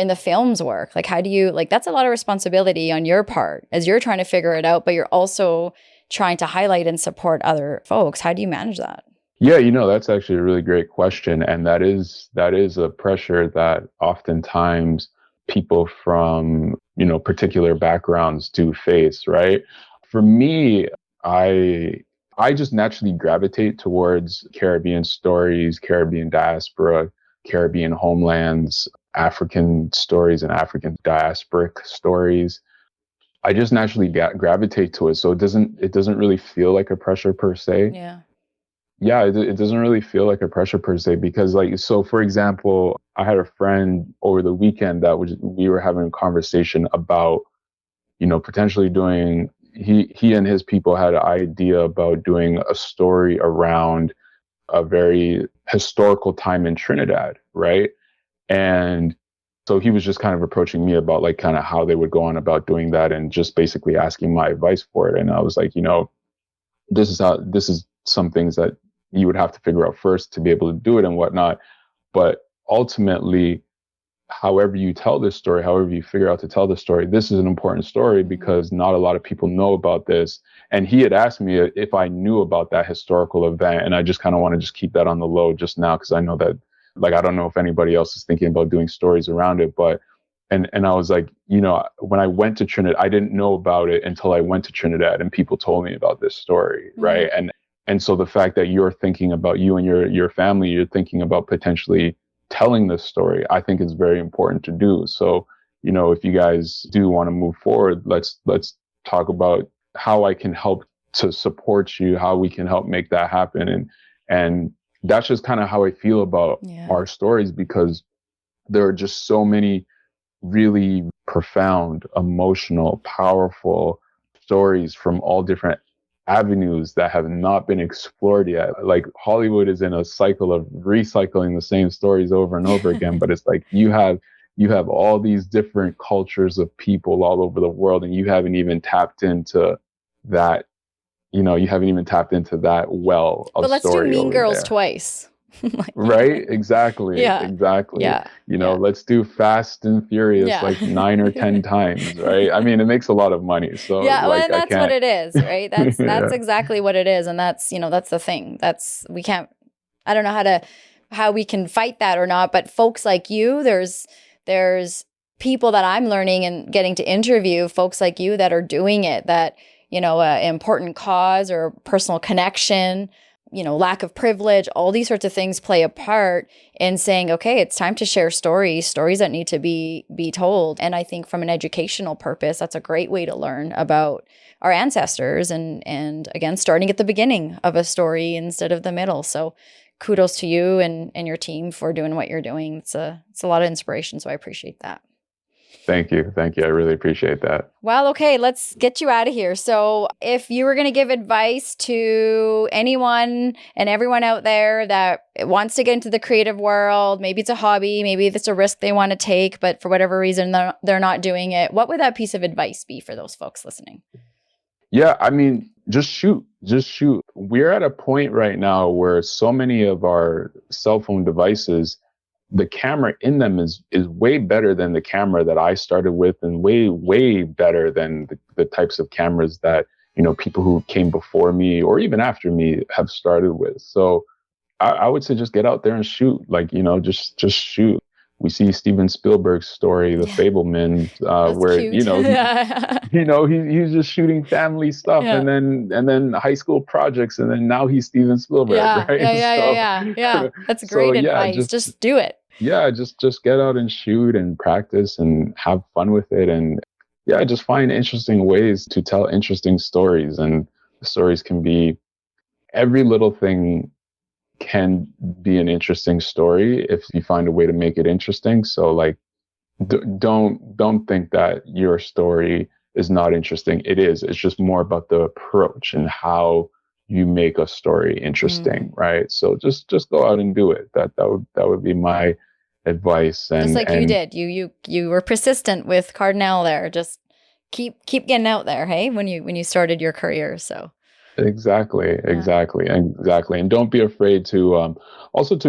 the film's work? Like, how do you, like, that's a lot of responsibility on your part as you're trying to figure it out, but you're also trying to highlight and support other folks. How do you manage that? Yeah, that's actually a really great question. And that is a pressure that oftentimes people from, particular backgrounds do face, right? For me, I just naturally gravitate towards Caribbean stories, Caribbean diaspora, Caribbean homelands, African stories and African diasporic stories. I just naturally gravitate to it. So it doesn't really feel like a pressure per se. Yeah, it doesn't really feel like a pressure per se because, like, so for example, I had a friend over the weekend we were having a conversation about, potentially doing, he and his people had an idea about doing a story around a very historical time in Trinidad, right? And so he was just kind of approaching me about like kind of how they would go on about doing that and just basically asking my advice for it. And I was like, this is some things that you would have to figure out first to be able to do it and whatnot. But ultimately, however you tell this story, however you figure out to tell the story, this is an important story because not a lot of people know about this. And he had asked me if I knew about that historical event. And I just kind of want to just keep that on the low just now because I know that, like, I don't know if anybody else is thinking about doing stories around it. But and I was like, when I went to Trinidad, I didn't know about it until I went to Trinidad and people told me about this story, right? And so the fact that you're thinking about you and your family, you're thinking about potentially telling this story, I think is very important to do. So, if you guys do want to move forward, let's talk about how I can help to support you, how we can help make that happen. And that's just kind of how I feel about our stories, because there are just so many really profound, emotional, powerful stories from all different avenues that have not been explored yet. Like, Hollywood is in a cycle of recycling the same stories over and over again, but it's like you have all these different cultures of people all over the world, and you haven't even tapped into that. You haven't even tapped into that well of story. But let's do Mean Girls twice. Right? Exactly. Yeah. Exactly. Let's do Fast and Furious like 9 or 10 times, right? I mean, it makes a lot of money. So and that's what it is, right? That's exactly what it is. And that's, that's the thing. I don't know how we can fight that or not, but folks like you, there's people that I'm learning and getting to interview, folks like you that are doing it, that, an important cause or personal connection, lack of privilege, all these sorts of things play a part in saying, okay, it's time to share stories that need to be told. And I think from an educational purpose, that's a great way to learn about our ancestors and again, starting at the beginning of a story instead of the middle. So kudos to you and your team for doing what you're doing. It's a lot of inspiration. So I appreciate that. Thank you. I really appreciate that. Well, okay, let's get you out of here. So if you were going to give advice to anyone and everyone out there that wants to get into the creative world, maybe it's a hobby, maybe it's a risk they want to take, but for whatever reason, they're not doing it, what would that piece of advice be for those folks listening? Yeah, I mean, just shoot. We're at a point right now where so many of our cell phone devices, the camera in them is way better than the camera that I started with, and way better than the types of cameras that, people who came before me or even after me have started with. So I would say just get out there and shoot, just shoot. We see Steven Spielberg's story, The Fabelmans, where, cute. he's just shooting family stuff and then high school projects. And then now he's Steven Spielberg, right? Yeah. That's great advice. Just do it. yeah, just get out and shoot and practice and have fun with it. And yeah, just find interesting ways to tell interesting stories. And the stories can be every little thing can be an interesting story if you find a way to make it interesting. So like, don't think that your story is not interesting. It is. It's just more about the approach and how you make a story interesting, right? So just go out and do it. That would be my advice. Just like you And did. You were persistent with Kardinal there. Just keep getting out there, hey, when you started your career. So exactly, yeah. exactly. And don't be afraid to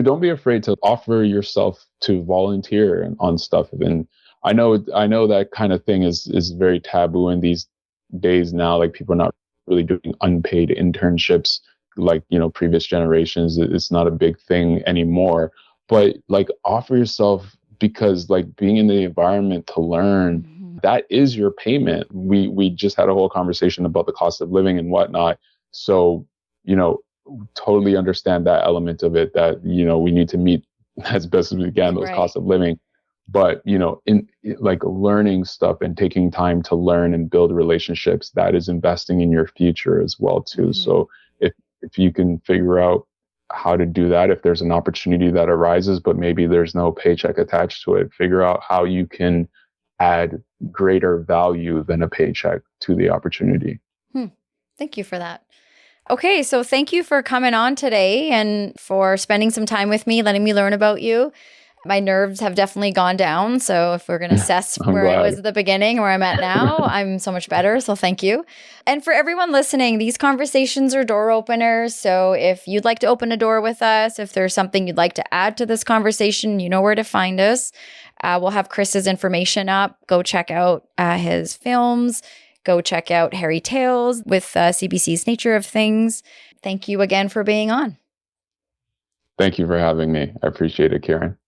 don't be afraid to offer yourself to volunteer on stuff. And I know that kind of thing is very taboo in these days now. Like people are not really doing unpaid internships like, previous generations. It's not a big thing anymore. But like offer yourself, because like being in the environment to learn, that is your payment. We just had a whole conversation about the cost of living and whatnot. So, totally understand that element of it, that, we need to meet as best as we can those Right. costs of living. But, in like learning stuff and taking time to learn and build relationships, that is investing in your future as well, too. So if you can figure out how to do that, if there's an opportunity that arises, but maybe there's no paycheck attached to it, figure out how you can add greater value than a paycheck to the opportunity. Thank you for that. Okay, so thank you for coming on today and for spending some time with me, letting me learn about you. My nerves have definitely gone down. So if we're going to assess I'm where I glad. was at the beginning, where I'm at now, I'm so much better. So thank you. And for everyone listening, these conversations are door openers. So if you'd like to open a door with us, if there's something you'd like to add to this conversation, you know where to find us. We'll have Chris's information up. Go check out his films. Go check out Hairy Tales with CBC's Nature of Things. Thank you again for being on. Thank you for having me. I appreciate it, Karen.